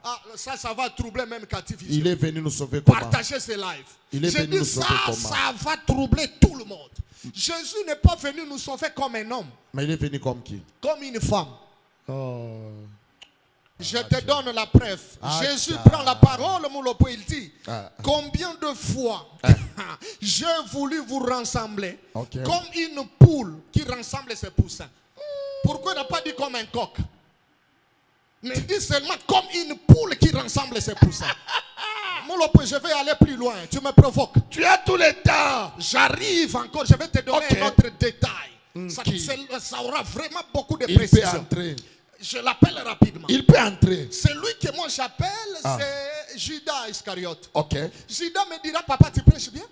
Ah, ça va troubler même Cathy. Il est venu nous sauver comment? Partagez ce live. Il est J'ai venu nous dit sauver comment? ça va troubler tout le monde. Jésus n'est pas venu nous sauver comme un homme. Mais il est venu comme qui? Comme une femme. Oh. Je te donne la preuve. Jésus prend la parole, mon lopo, il dit combien de fois j'ai voulu vous rassembler comme une poule qui rassemble ses poussins. Pourquoi il n'a pas dit comme un coq? Mais il dit seulement comme une poule qui rassemble ses poussins. Mon lopo, je vais aller plus loin. Tu me provoques. Tu as tout le temps. J'arrive encore. Je vais te donner un autre détail. Ça aura vraiment beaucoup de précision. Il peut entrer. Je l'appelle rapidement. Il peut entrer. Celui que moi j'appelle, c'est Judas Iscariote. Ok. Judas me dira, papa, tu prêches bien?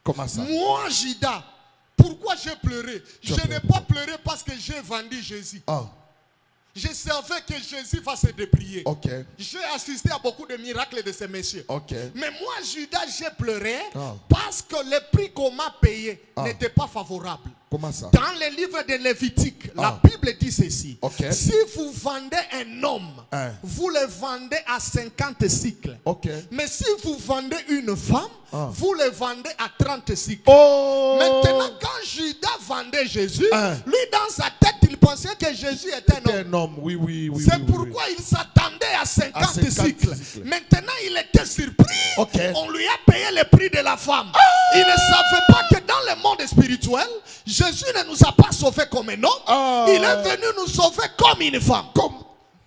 Comment ça? Moi, Judas, pourquoi j'ai pleuré? Je n'ai pas pleuré parce que j'ai vendu Jésus. Je savais que Jésus va se déplier. J'ai assisté à beaucoup de miracles de ces messieurs. Mais moi, Judas, j'ai pleuré parce que le prix qu'on m'a payé n'était pas favorable. Comment ça? Dans le livre de Lévitique, la Bible dit ceci. Si vous vendez un homme, vous le vendez à 50 cycles. Mais si vous vendez une femme, vous le vendez à 30 cycles. Maintenant, quand Judas vendait Jésus, lui dans sa tête, il pensait que Jésus était un homme. Oui. C'est pourquoi il s'attendait à 50 cycles. Maintenant, il était surpris. On lui a payé le prix de la femme. Il ne savait pas que dans le monde spirituel, Jésus ne nous a pas sauvés comme un homme. Il est venu nous sauver comme une femme.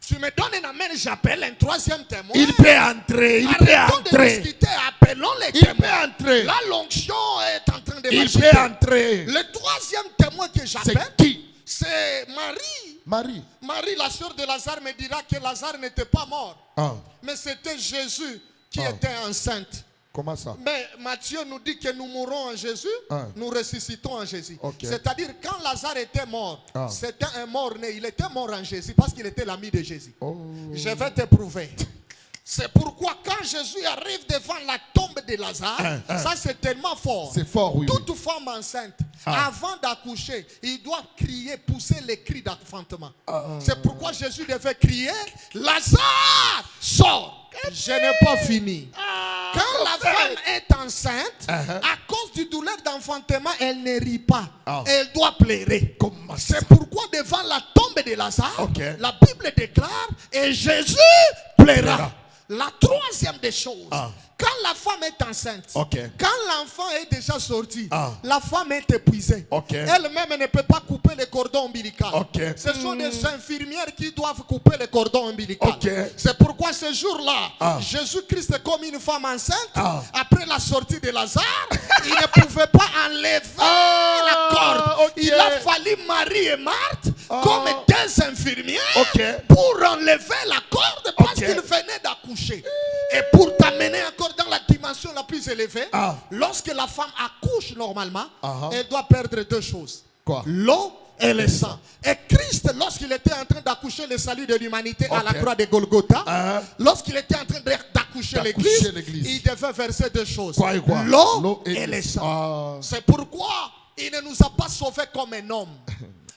Tu me donnes un amen, j'appelle un troisième témoin. Il peut entrer. De discuter, appelons les témoins. Il peut entrer. La l'onction est en train de marcher. Il peut entrer. Le troisième témoin que j'appelle, c'est qui? C'est Marie. Marie, la sœur de Lazare, me dira que Lazare n'était pas mort. Mais c'était Jésus qui était enceinte. Comment ça? Mais Matthieu nous dit que nous mourrons en Jésus, nous ressuscitons en Jésus. C'est-à-dire quand Lazare était mort, c'était un mort-né. Il était mort en Jésus parce qu'il était l'ami de Jésus. Je vais te prouver. C'est pourquoi quand Jésus arrive devant la tombe de Lazare, ça c'est tellement fort. C'est fort, oui. Toute femme enceinte, avant d'accoucher, il doit crier, pousser les cris d'enfantement. C'est pourquoi Jésus devait crier, Lazare, sors. Je n'ai pas fini. Quand la femme est enceinte, à cause du douleur d'enfantement, elle ne rit pas. Elle doit pleurer. C'est pourquoi devant la tombe de Lazare, la Bible déclare, et Jésus pleura. La troisième des choses, quand la femme est enceinte, quand l'enfant est déjà sorti, la femme est épuisée. Elle-même ne peut pas couper le cordon ombilical. Ce sont des infirmières qui doivent couper le cordon ombilical. C'est pourquoi ce jour-là, Jésus-Christ, comme une femme enceinte, après la sortie de Lazare, il ne pouvait pas enlever la corde. Il a fallu Marie et Marthe comme des infirmières pour enlever la corde parce qu'il venait d'accoucher. Et pour t'amener encore dans la dimension la plus élevée, lorsque la femme accouche normalement, elle doit perdre deux choses. L'eau et le sang. Et Christ, lorsqu'il était en train d'accoucher le salut de l'humanité à la croix de Golgotha, lorsqu'il était en train d'accoucher l'église, il devait verser deux choses. L'eau et le sang. C'est pourquoi il ne nous a pas sauvés comme un homme.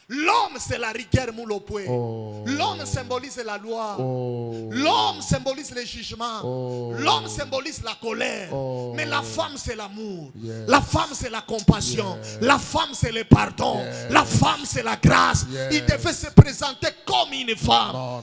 L'homme, c'est la rigueur moulopoué. L'homme symbolise la loi. L'homme symbolise le jugement. L'homme symbolise la colère. Mais la femme, c'est l'amour. La femme, c'est la compassion. La femme, c'est le pardon. La femme, c'est la grâce. Il devait se présenter comme une femme